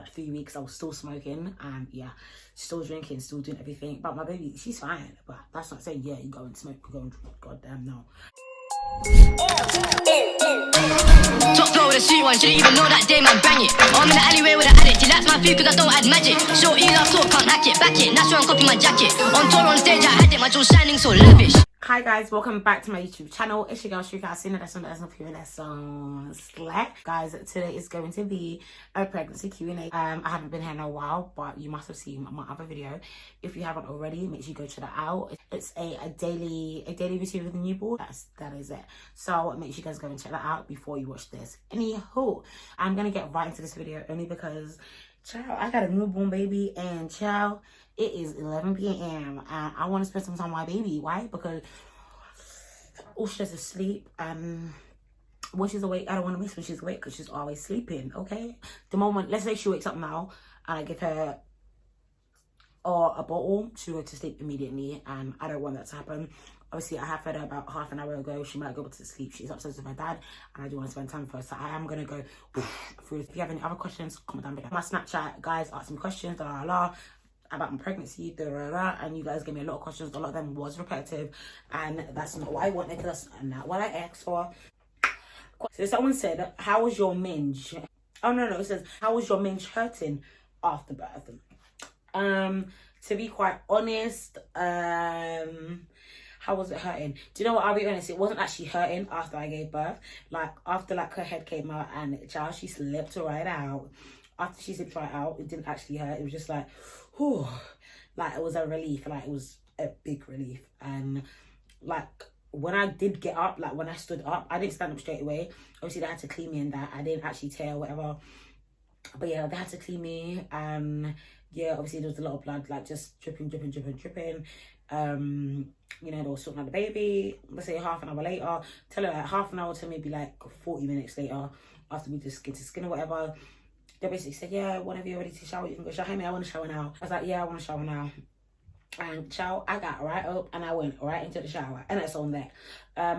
Like 3 weeks I was still smoking, and yeah, still drinking, still doing everything. But my baby, she's fine. But that's not saying, yeah, you go and smoke, you go and drink. Goddamn no. Top floor with a sweet one, shouldn't even know that day man bang it. I'm in the alleyway with an addict, he likes my food cause I don't add magic. Shorty love talk, can't hack it, back it, that's why I'm copying my jacket. On tour on stage I had it, my jewels shining so lavish. Hi guys, welcome back to my YouTube channel. It's your girl Shrika. I've seen that's not feeling that song slack. Guys, today is going to be a pregnancy Q&A. I haven't been here in a while, but you must have seen my other video. If you haven't already, make sure you go check that out. It's a daily routine with a newborn. That is it. So make sure you guys go and check that out before you watch this. Anywho, I'm gonna get right into this video only because child, I got a newborn baby, and child, it is 11 p.m. and I want to spend some time with my baby. Why? Because she's asleep, and when she's awake, I don't want to miss when she's awake because she's always sleeping. Okay, the moment, let's say she wakes up now and I give her a bottle, she'll go to sleep immediately, and I don't want that to happen. Obviously, I have fed her about half an hour ago. She might go to sleep. She's upstairs with her dad, and I do want to spend time with her. So I am going to go through. If you have any other questions, comment down below. My Snapchat, guys, ask me questions, about my pregnancy, and you guys gave me a lot of questions. A lot of them was repetitive, and that's not what I wanted. That's not what I asked for. So someone said, how was your minge? Oh, no, it says, how was your minge hurting after birth? To be quite honest, how was it hurting? Do you know what? I'll be honest, it wasn't actually hurting after I gave birth. Like, after like her head came out and child, she slipped right out. After she slipped right out, it didn't actually hurt. It was just like, whew, like it was a relief. Like, it was a big relief. And like, when I did get up, like when I stood up, I didn't stand up straight away. Obviously, they had to clean me and that. I didn't actually tear or whatever. But yeah, they had to clean me. And yeah, obviously there was a lot of blood, like just dripping. You know, they were sorting out the baby. Let's say half an hour later. Tell her like half an hour to maybe like 40 minutes later, after we just skin to skin or whatever, they basically said, yeah, whenever you're ready to shower, you can go shower. Hey, I want to shower now. I was like, yeah, I want to shower now. And child, I got right up and I went right into the shower, and that's on that.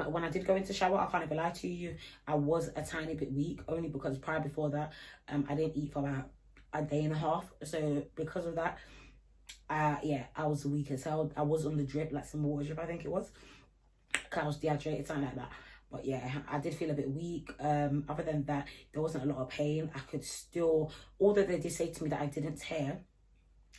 When I did go into shower, I can't even lie to you, I was a tiny bit weak, only because prior before that, I didn't eat for about a day and a half. So because of that, yeah, I was weak as hell. I was on the drip, like some water drip, I think it was, because I was dehydrated, something like that. But yeah, I did feel a bit weak. Other than that, there wasn't a lot of pain. I could still, although they did say to me that I didn't tear,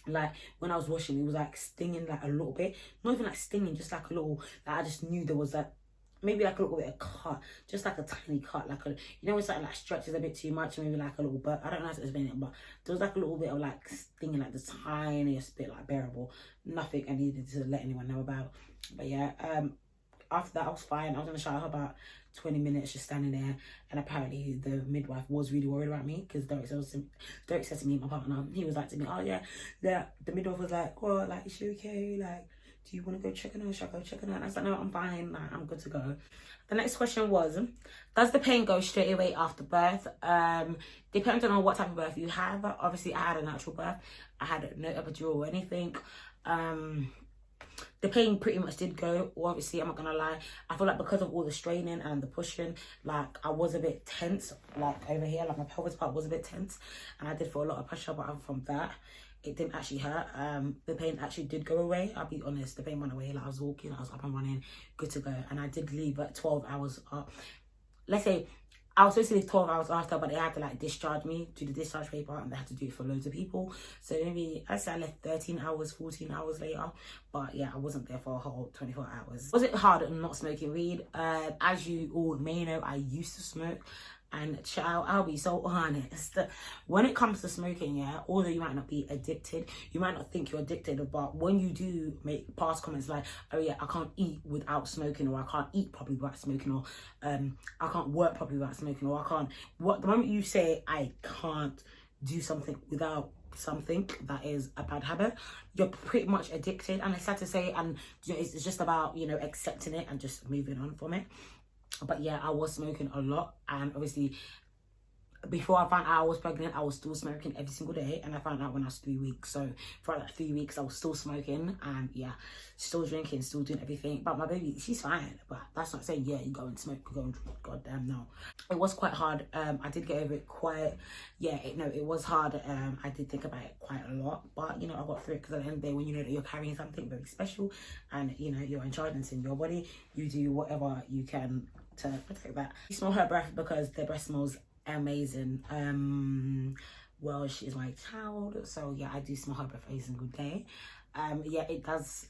like when I was washing, it was like stinging like a little bit. Not even like stinging, just like a little, like I just knew there was like, maybe like a little bit of cut, just like a tiny cut, like a, you know when something like stretches a bit too much, maybe like a little bit, I don't know how to explain it, but there was like a little bit of like stinging, like the tiniest bit, like bearable. Nothing I needed to let anyone know about. But yeah, after that I was fine. I was in the shower about 20 minutes just standing there, and apparently the midwife was really worried about me, because Derek said to me, my partner, he was like to me, oh yeah, the midwife was like, well, like, is she okay, like, do you want to go check on her? Should I go check on her? And I was like, no, I'm fine, like, I'm good to go. The next question was, does the pain go straight away after birth? Depending on what type of birth you have. Obviously, I had a natural birth. I had no epidural or anything. The pain pretty much did go. Obviously, I'm not gonna lie, I feel like because of all the straining and the pushing, like I was a bit tense, like over here, like my pelvis part was a bit tense, and I did feel a lot of pressure. But other from that, it didn't actually hurt. The pain actually did go away. I'll be honest, the pain went away. Like I was walking, I was up and running, good to go. And I did leave at 12 hours up. Let's say I was supposed to leave 12 hours after, but they had to like discharge me, do the discharge paper, and they had to do it for loads of people. So maybe I say I left 13 hours, 14 hours later. But yeah, I wasn't there for a whole 24 hours. Was it hard not smoking weed? As you all may know, I used to smoke. And child, I'll be so honest, when it comes to smoking, yeah, although you might not be addicted, you might not think you're addicted, but when you do make past comments like, oh yeah, I can't eat without smoking, or I can't eat properly without smoking, or I can't work properly without smoking, or I can't, the moment you say I can't do something without something that is a bad habit, you're pretty much addicted. And it's sad to say, and you know, it's just about, you know, accepting it and just moving on from it. But yeah, I was smoking a lot, and obviously before I found out I was pregnant, I was still smoking every single day, and I found out when I was 3 weeks. So for like 3 weeks, I was still smoking, and yeah, still drinking, still doing everything. But my baby, she's fine. But that's not saying, yeah, you go and smoke, you go and drink. Goddamn no. It was quite hard. I did get over it quite. Yeah, it was hard. I did think about it quite a lot, but you know, I got through it, because at the end of the day, when you know that you're carrying something very special, and you know you're in charge and it's in your body, you do whatever you can to protect that. You smell her breath because their breath smells amazing. Well, she's my child, so yeah, I do smell her breath every single day. Yeah, it does.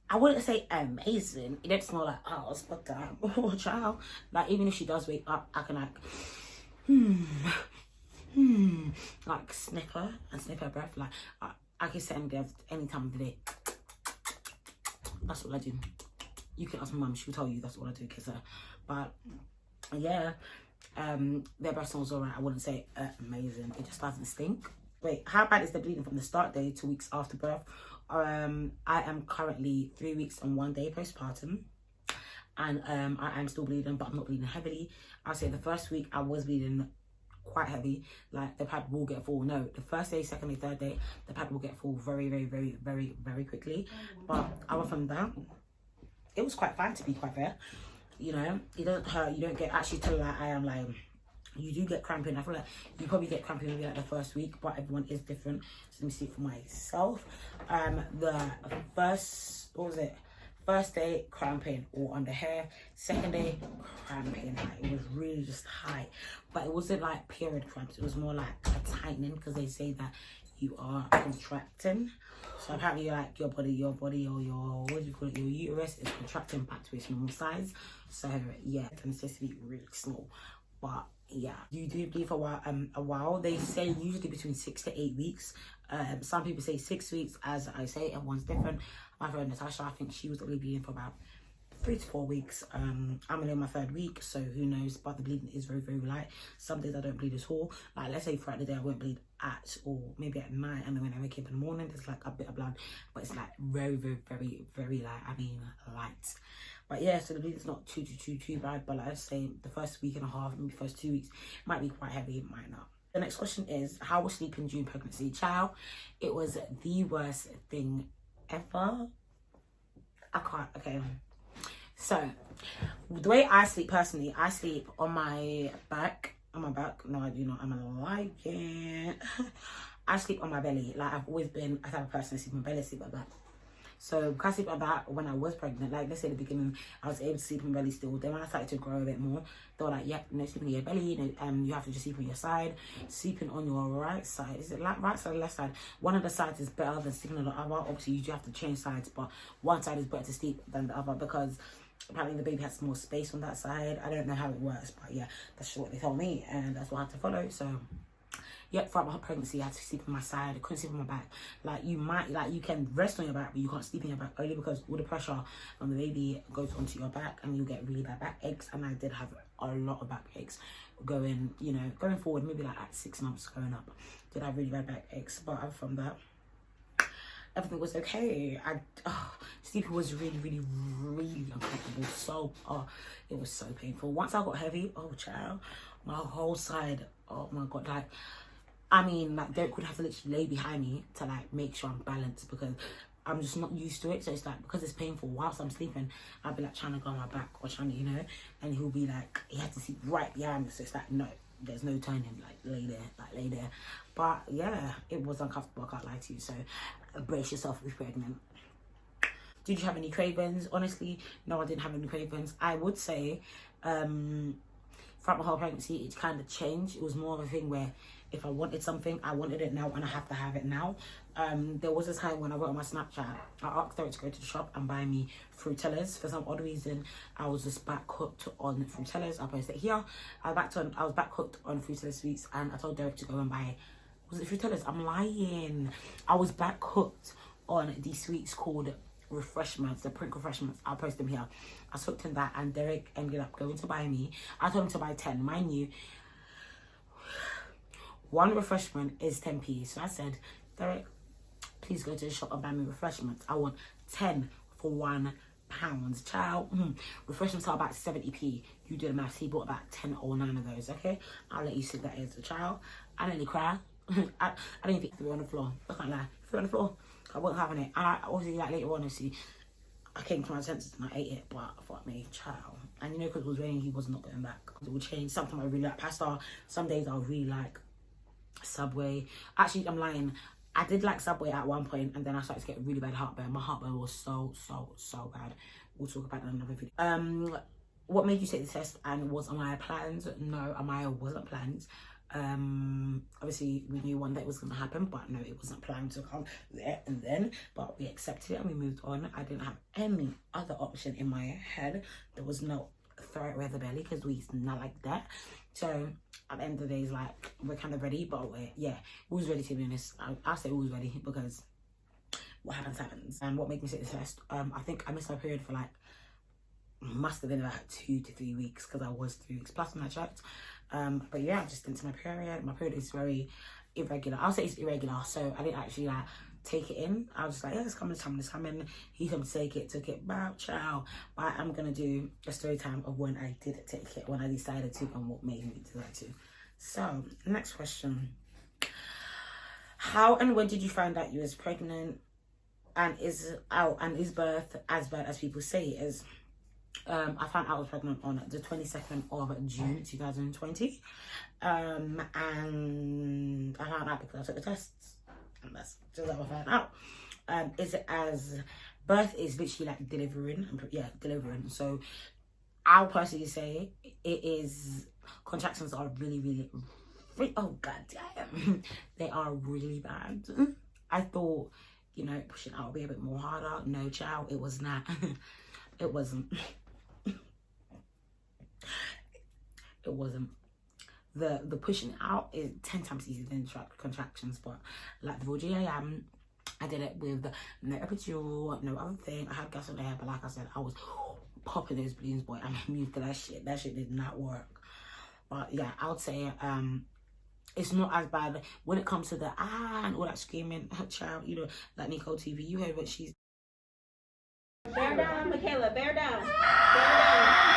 I wouldn't say amazing. It don't smell like ours, but oh child, like even if she does wake up, I can like sniff her and sniff her breath. Like I can sit and give any time of the day. That's what I do. You can ask my mum, she'll tell you that's what I do, kiss her. But yeah, their breath smells alright. I wouldn't say amazing. It just doesn't stink. Wait, how bad is the bleeding from the start day to weeks after birth? I am currently 3 weeks and 1 day postpartum, and I am still bleeding, but I'm not bleeding heavily. I'll say the first week I was bleeding quite heavy, like the pad will get full. No, the first day, second day, third day, the pad will get full very, very, very, very, very quickly. But other from that, it was quite fine, to be quite fair. You know, it doesn't hurt. You don't get, actually tell like I am like, you do get cramping. I feel like you probably get cramping maybe like the first week, but everyone is different. So let me see for myself. The first day cramping all on the hair, second day cramping, like it was really just high, but it wasn't like period cramps, it was more like a tightening, because they say that you are contracting. So apparently like your body or your, what do you call it, your uterus is contracting back to its normal size. So yeah, it tends to be really small. But yeah, you do bleed for a while. They say usually between 6 to 8 weeks. Some people say 6 weeks, as I say, everyone's different. My friend Natasha, I think she was only bleeding for about 3 to 4 weeks. I'm only in my 3rd week, so who knows, but the bleeding is very, very light. Some days I don't bleed at all. Like let's say throughout the day I won't bleed at all, maybe at night, and then when I wake up in the morning there's like a bit of blood, but it's like very, very, very, very light. I mean light. But yeah, so the bleeding's not too bad, but like I say, the first week and a half, maybe first 2 weeks might be quite heavy, it might not. The next question is, how was sleeping during pregnancy? Child, it was the worst thing ever. Okay. So, the way I sleep personally, I sleep on my back. No, I do not. I'm a liar. I sleep on my belly. Like, I've always been a type of person to sleep on my belly, sleep like that. So, because I sleep like that when I was pregnant, like, let's say at the beginning, I was able to sleep on my belly still. Then when I started to grow a bit more, they were like, yeah, no sleeping on your belly. No, you have to just sleep on your side. Sleeping on your right side. Is it like right side or left side? One of the sides is better than sleeping on the other. Obviously, you do have to change sides, but one side is better to sleep than the other, because apparently the baby has more space on that side. I don't know how it works, but yeah, that's just what they told me, and that's what I had to follow. So yeah, throughout my whole pregnancy I had to sleep on my side. I couldn't sleep on my back. Like you can rest on your back, but you can't sleep on your back, only because all the pressure on the baby goes onto your back and you get really bad back aches. And I did have a lot of back aches going forward, maybe like at 6 months going up, did have really bad back aches. But other from that, everything was okay. Sleeping was really, really, really uncomfortable. So, it was so painful. Once I got heavy, oh child, my whole side, oh my god, like, I mean, like, Derek would have to literally lay behind me to like make sure I'm balanced, because I'm just not used to it. So it's like, because it's painful, whilst I'm sleeping, I'll be like trying to go on my back or trying to, and he'll be like, he had to sleep right behind me. So it's like, no, there's no turning, like lay there. But yeah, it was uncomfortable, I can't lie to you. So brace yourself if you're pregnant. Did you have any cravings? Honestly, no, I didn't have any cravings. I would say throughout my whole pregnancy, it kind of changed. It was more of a thing where if I wanted something, I wanted it now and I have to have it now. There was a time when I wrote on my Snapchat, I asked her to go to the shop and buy me Fruitellas. For some odd reason, I was just back hooked on Fruitellas. I'll post it here. I was back hooked on Fruitella sweets, and I told Derek to go and buy, was it Fruitellas? I'm lying. I was back hooked on these sweets called refreshments, the Prink refreshments. I'll post them here. I was hooked on that, and Derek ended up going to buy me. I told him to buy 10. Mind you, one refreshment is 10p. So I said, Derek, please go to the shop and buy me refreshments. I want 10 for 1 Child, refreshments are about 70p. You do the maths. He bought about 10 or 9 of those. Okay, I'll let you see that as a child. I nearly cry. I didn't even threw on the floor. I can't lie, threw on the floor. I wasn't having it. I obviously, like, later on, obviously, I came to my senses and I ate it, but fuck me, child. And you know, because it was raining, he was not going back. It would change. Sometimes I really like pasta. Some days I really like Subway. Actually, I'm lying. I did like Subway at one point, and then I started to get really bad heartburn. My heartburn was so bad. We'll talk about that in another video. What made you take the test, and was Amaya planned? No, Amaya wasn't planned. Obviously we knew one day it was going to happen, but no, it wasn't planned to come there and then, but we accepted it and we moved on. I didn't have any other option in my head. There was no throw it with the belly, because we not like that. So at the end of the day, it's like, we're kind of ready, but we was ready, to be honest. I say we was ready, because what happens. And what made me take the test, I think I missed my period for like, must have been about 2 to 3 weeks, because I was 3 weeks plus when I checked. But yeah, I just didn't see my period. My period is very irregular. I'll say it's irregular, so I didn't actually like take it in. I was just like, yeah, it's coming. He told me to take it, took it, bow, ciao. But I'm gonna do a story time of when I did take it, when I decided to, and what made me decide to. So, next question. How and when did you find out you was pregnant? And is birth as bad as people say it is? I found out I was pregnant on the 22nd of June 2020, and I found out because I took the tests, and that's just how I found out. Is it as birth is literally like delivering, so I'll personally say it is. Contractions are really oh god damn, they are really bad. I thought, you know, pushing out would be a bit more harder. No, child, it was not. It wasn't. It wasn't. The pushing out is 10 times easier than contractions, but like the GAM, I did it with no epidural, no other thing. I had gas on there, but like I said, I was popping those balloons, boy. I'm used to that shit. That shit did not work. But yeah, I would say it's not as bad when it comes to the and all that screaming, child. You know, like Nicole TV. You heard what she's. Bear down, Michaela. Bear down. Bear down.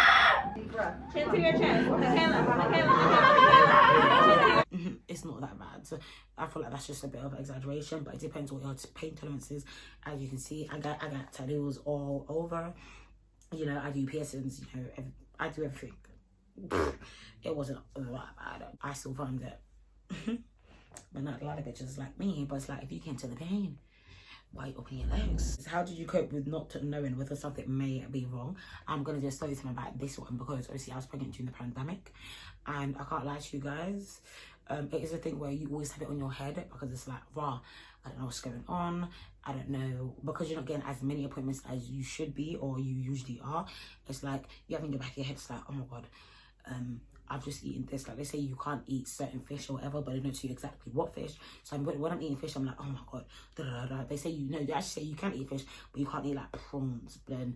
Deep breath. Chin to your chest. Michaela. It's not that bad. So I feel like that's just a bit of exaggeration, but it depends what your pain tolerance is. As you can see, I got tattoos all over. You know, I do piercings. You know, I do everything. It wasn't that bad. I still find it. But not a lot of bitches like me. But it's like, if you can't tell the pain, why you open your legs? How did you cope with not knowing whether something may be wrong? I'm gonna just tell you something about this one, because obviously I was pregnant during the pandemic, and I can't lie to you guys. It is a thing where you always have it on your head, because it's like, raw, I don't know what's going on. I don't know, because you're not getting as many appointments as you should be, or you usually are. It's like you have in the back of your head, it's like, oh my god, I've just eaten this. Like, they say you can't eat certain fish or whatever, but they don't tell you exactly what fish. So when I'm eating fish, I'm like, oh my god, da da da. They say, you know, they actually say you can eat fish, but you can't eat like prawns. But then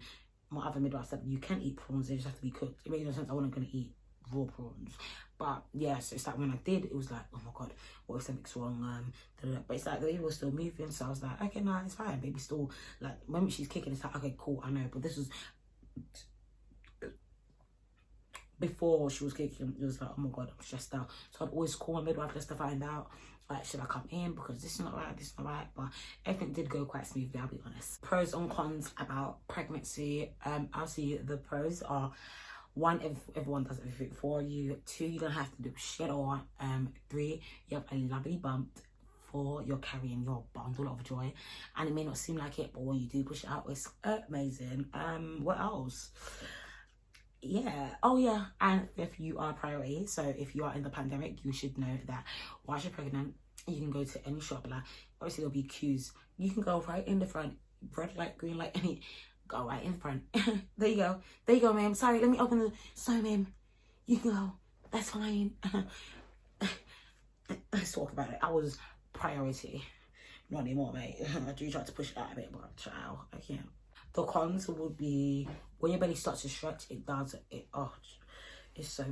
my other midwife said you can eat prawns, they just have to be cooked. It made no sense. I wasn't gonna eat raw prawns. But yeah, so it's like when I did, it was like, oh my god, what if something's wrong? Da, da, da. But it's like the baby was still moving, so I was like, okay, no, it's fine. Baby's still like, when she's kicking, it's like, okay, cool, I know. But this was before she was kicking. It was like, oh my god, I'm stressed out. So I'd always call my midwife just to find out, like, should I come in, because this is not right, this is not right. But everything did go quite smoothly, I'll be honest. Pros and cons about pregnancy. I'll see the pros are, 1, if everyone does everything for you. 2, you don't have to do shit or 3, you have a lovely bump. 4, you're carrying your bundle of joy, and it may not seem like it, but when you do push it out, it's amazing. What else? Yeah, oh yeah, and if you are a priority, so if you are in the pandemic, you should know that whilst you're pregnant, you can go to any shop. Like, obviously there'll be queues, you can go right in the front, red light, green light, any, go right in front. There you go, ma'am. Sorry, let me open the, sorry ma'am, you can go, that's fine. Let's talk about it. I was priority, not anymore, mate. I do try to push it out a bit, but child, I can't. The cons would be when your belly starts to stretch, it's so,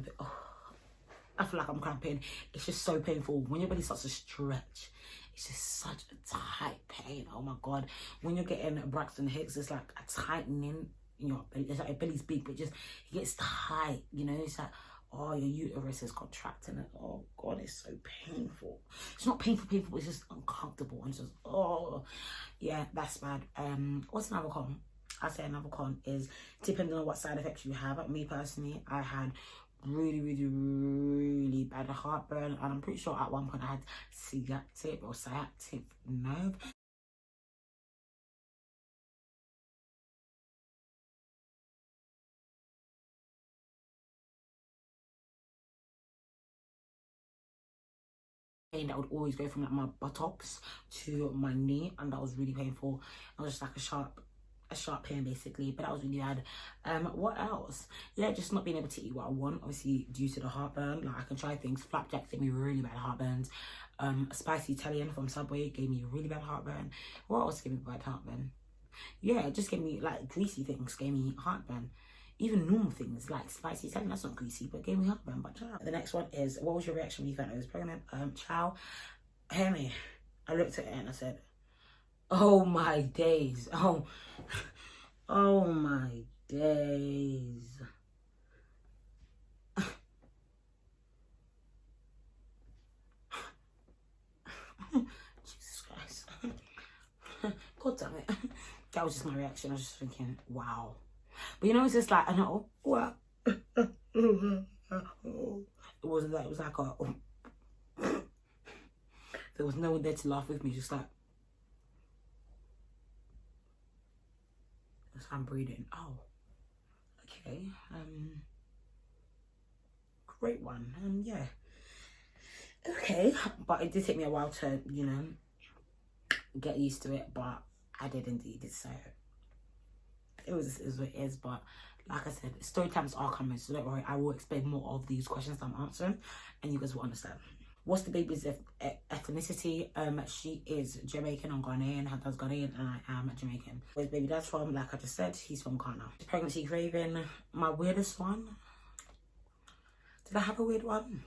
I feel like I'm cramping. It's just so painful. When your belly starts to stretch, it's just such a tight pain. Oh my god. When you're getting Braxton Hicks, it's like a tightening in your belly. It's like your belly's big, but just it gets tight, you know. It's like, oh, your uterus is contracting, and oh god, it's so painful. It's not painful, but it's just uncomfortable, and it's just, oh yeah, that's bad. What's another con? I say another con is depending on what side effects you have. Me personally, I had really bad heartburn, and I'm pretty sure at one point I had sciatic nerve. That would always go from like my buttocks to my knee, and that was really painful. It was just like a sharp pain basically, but that was really bad. What else? Yeah, just not being able to eat what I want, obviously due to the heartburn. Like I can try things. Flapjacks gave me really bad heartburns. Spicy Italian from Subway gave me really bad heartburn. What else gave me bad heartburn? Yeah, it just gave me like greasy things gave me heartburn. Even normal things like spicy Italian, that's not greasy, but gave me heartburn. But ciao. The next one is, what was your reaction when you found out I was pregnant? Ciao. Hear me. I looked at it and I said, oh my days. Oh my days. Jesus Christ. God damn it. That was just my reaction. I was just thinking, wow. But you know, it's just like, I know, what? It wasn't that, it was like there was no one there to laugh with me, just like, as I'm breathing. Oh, okay. Great one. Yeah. Okay, but it did take me a while to, you know, get used to it, but I did indeed. So it was what it is. But like I said, story times are coming, so don't worry, I will explain more of these questions I'm answering and you guys will understand. What's the baby's ethnicity? She is Jamaican or Ghanaian. Her dad's Ghanaian and I am Jamaican. Where's baby dad's from? Like I just said, he's from Ghana. Pregnancy craving. My weirdest one. Did I have a weird one?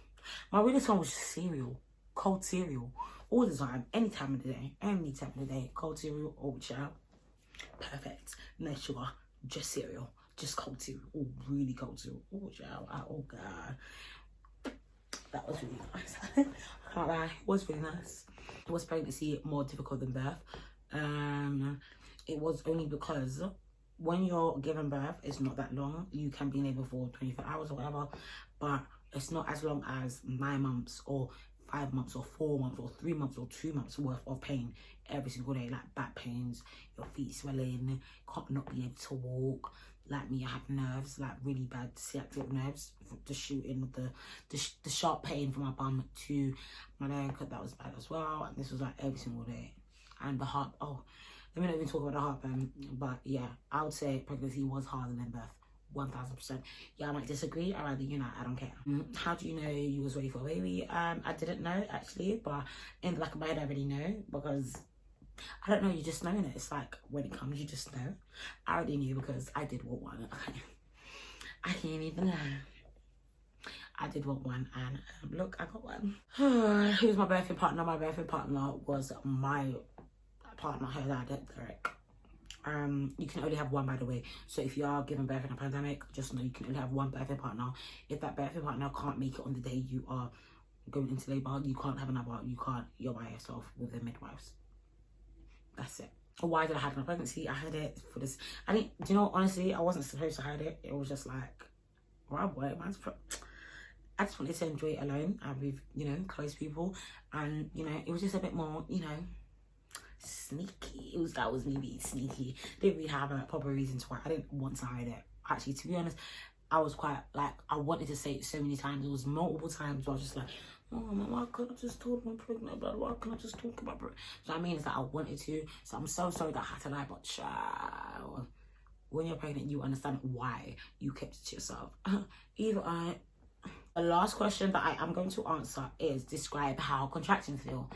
My weirdest one was just cereal. Cold cereal. All the time. Any time of the day. Any time of the day. Cold cereal. Oh, child. Perfect. No sugar. Just cereal. Just cold cereal. Oh, really cold cereal. Oh, child. Oh, God. That was really nice. I can't lie. It was really nice. Was pregnancy more difficult than birth? It was only because when you're giving birth, it's not that long. You can be in labor for 24 hours or whatever, but it's not as long as 9 months or 5 months or 4 months or 3 months or 2 months worth of pain every single day, like back pains, your feet swelling, not being able to walk. Like me, I have nerves, like really bad sciatic nerves, the shooting, the sharp pain from my bum to my leg, that was bad as well. And this was like every single day. And the heart, oh, let me not even talk about the heartburn, but yeah, I would say pregnancy was harder than birth. 1000%. Yeah, I might disagree. I rather, you know, I don't care. How do you know you was ready for a baby? I didn't know actually, but in the back of my head I already know, because I don't know, you just know it. It's like when it comes, you just know. I already knew because I did want one. I can't even lie. I did want one, and look, I got one. Who's my birthing partner? My birthing partner was my partner, her dad, Derek. You can only have one, by the way. So if you are giving birth in a pandemic, just know you can only have one birthing partner. If that birthing partner can't make it on the day you are going into labor, you can't have another. You're by yourself with the midwives. That's it. Why did I hide my pregnancy? I had it for this. I didn't, do you know, honestly, I wasn't supposed to hide it. It was just like, right, boy, I just wanted to enjoy it alone and with, you know, close people. And, you know, it was just a bit more, you know, sneaky. That was me being sneaky. Didn't really have a proper reason to why I didn't want to hide it. Actually, to be honest, I was quite, like, I wanted to say it so many times. It was multiple times where I was just like, oh, man, why can't I just talk about pregnant? Why can't I just talk about pregnant? So I mean, it's that I wanted to. So I'm so sorry that I had to lie, but child, when you're pregnant, you understand why you kept it to yourself. The last question that I am going to answer is describe how contractions feel.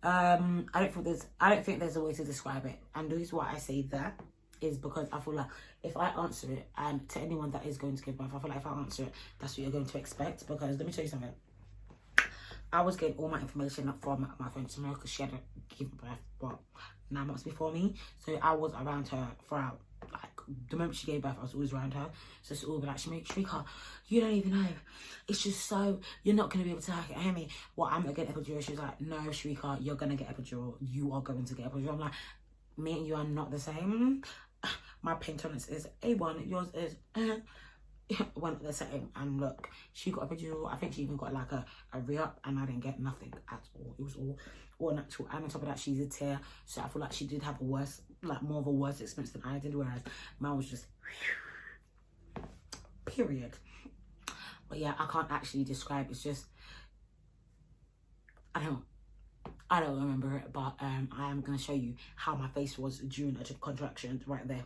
I don't think there's a way to describe it, and the reason why I say that is because I feel like if I answer it, and to anyone that is going to give birth, I feel like if I answer it, that's what you're going to expect. Because let me tell you something. I was getting all my information from my friend Samira because she had given birth, what, 9 months before me. So I was around her throughout. Like, the moment she gave birth, I was always around her. So it's all be like, Shrika, you don't even know. It's just so, you're not going to be able to hear me. Well, I'm going to get epidural. She was like, no, Shrika, you're going to get epidural. You are going to get epidural. I'm like, me and you are not the same. My pain tolerance is A1. Yours is one of the same. And look, she got epidural. I think she even got like a re-up, and I didn't get nothing at all. It was all natural. And on top of that, she's a tear. So I feel like she did have a worse, like more of a worse experience than I did, whereas mine was just period. But yeah, I can't actually describe. It's just, I don't remember it, but I am going to show you how my face was during a contraction right there.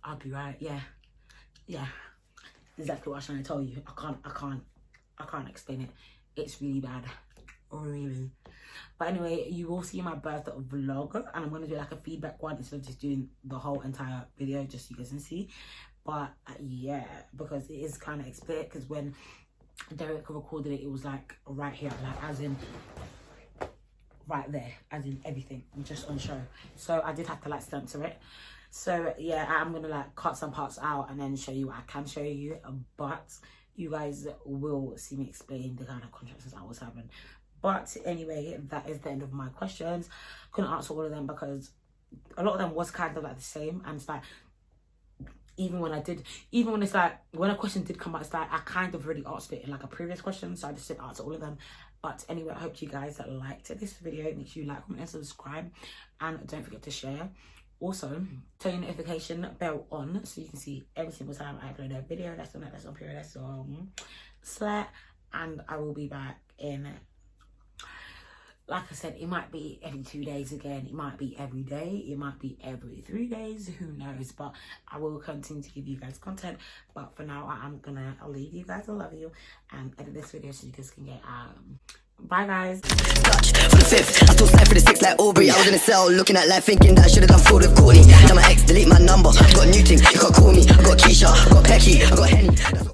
I'll be right, yeah, exactly what I was trying to tell you. I can't explain it. It's really bad, really. But anyway, you will see my birth vlog, and I'm going to do like a feedback one instead of just doing the whole entire video, just so you guys can see. But yeah, because it is kind of explicit, because when Derek recorded it, it was like right here, like as in right there, as in everything, just on show. So I did have to like censor it. So yeah, I'm gonna like cut some parts out and then show you what I can show you, but you guys will see me explain the kind of contractions I was having. But anyway, that is the end of my questions. Couldn't answer all of them because a lot of them was kind of like the same, and it's like, even when it's like, when a question did come out, it's like I kind of already answered it in like a previous question, so I just didn't answer all of them. But anyway, I hope you guys liked this video. Make sure you like, comment, and subscribe, and don't forget to share. Also, turn your notification bell on so you can see every single time I upload a video. That's on period, that's on Slack, and I will be back in, like I said, it might be every 2 days again, it might be every day, it might be every 3 days, who knows. But I will continue to give you guys content. But for now, I'm gonna leave you guys. I love you, and edit this video so you guys can get bye guys. Clutch for the 5th, I still slide for the 6th like Aubrey. I was in a cell looking at life thinking that I should have done fraud with Courtney. Now my ex delete my number, got a new thing, you can't call me. I got Keisha, I got Becky, I got Henny.